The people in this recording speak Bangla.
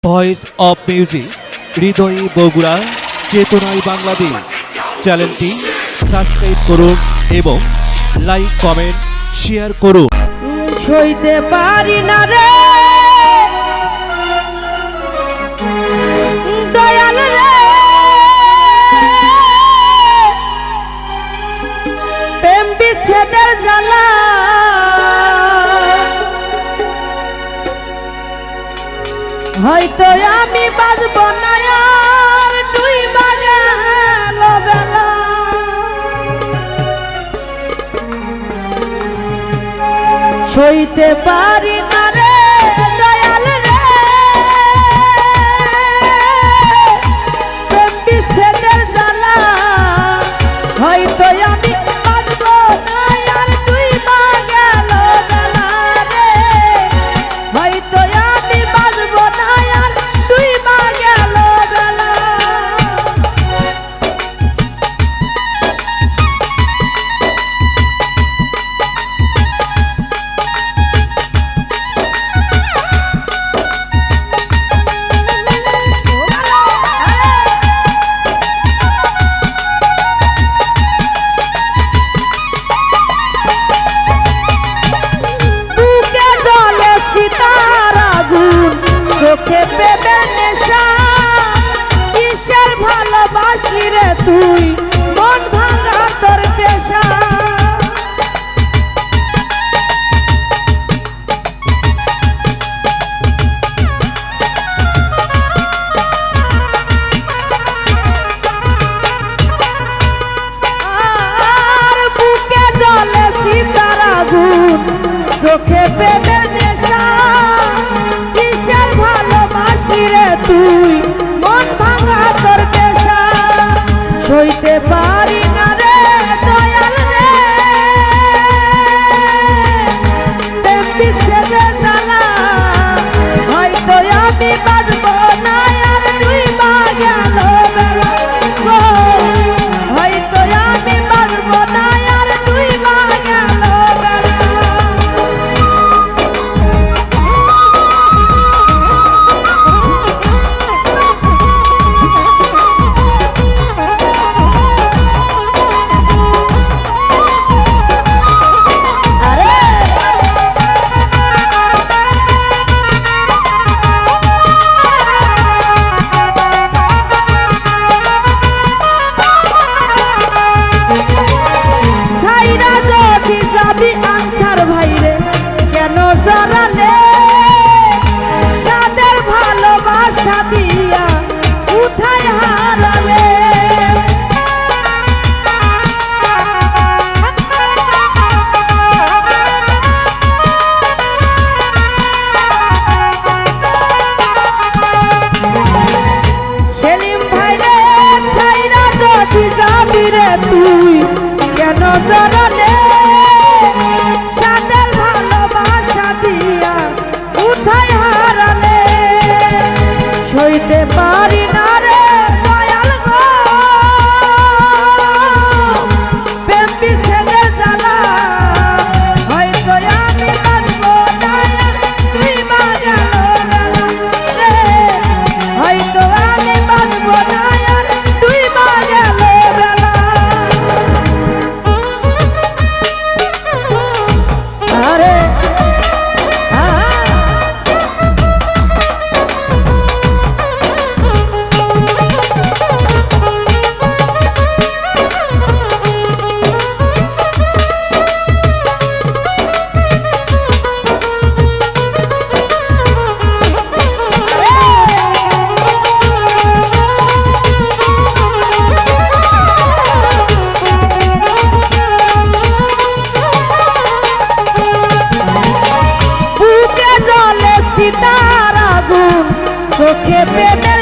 ভয়েস অফ মিউজিক হৃদয়ে বগুড়া চেতনায় বাংলাদেশ চ্যানেলটি সাবস্ক্রাইব করুন এবং লাইক কমেন্ট শেয়ার করুন। সইতে পারি না রে দয়াল রে, প্রেম বিচ্ছেদের জ্বালা হয়তো আমি বাঁচব না আর দুই বাগেল বেলা। সইতে পারি না রে দয়াল রে, প্রেম বিচ্ছেদের জ্বালা হয়তো আমি বাঁচব না আর দুই বাগেল বেলা রে, হয়তো আমি বাঁচব না আর দুই বাগেল বেলা। চোখে প্রেমের নেশা কিসের ভালোবাসলি রে তুই, মন ভাঙা তোর পেশা। আর বুকে জ্বলে সীতার আগুন, চোখে প্রেমের নেশা ভালোবাসি রে তুই, মন ভাঙা তোর পেশা। সইতে পারি না রে দয়াল রে, প্রেম বিচ্ছেদের জ্বালা হয়তো আমি বাঁচব না আর দুই বাগেল বেলা, হয়তো আমি বাঁচব না আর দুই বাগেল বেলা। সাদের ভালোবাসা দিয়া উঠায় হারালে, সেলিম ভাই রে ছাইরা যদি যাবি রে তুই কেন জড়ালে, সাদের ভালোবাসা দিয়া উঠায় হারালে। সইতে পারি না রে দয়াল গো, প্রেম বিচ্ছেদের জ্বালা হয়তো আমি বাঁচব না আর দুই বাগেল বেলা রে, হয়তো আমি বাঁচব না আর দুই বাগেল বেলা। আরে বুকে জ্বলে সীতার আগুন, চোখে প্রেমের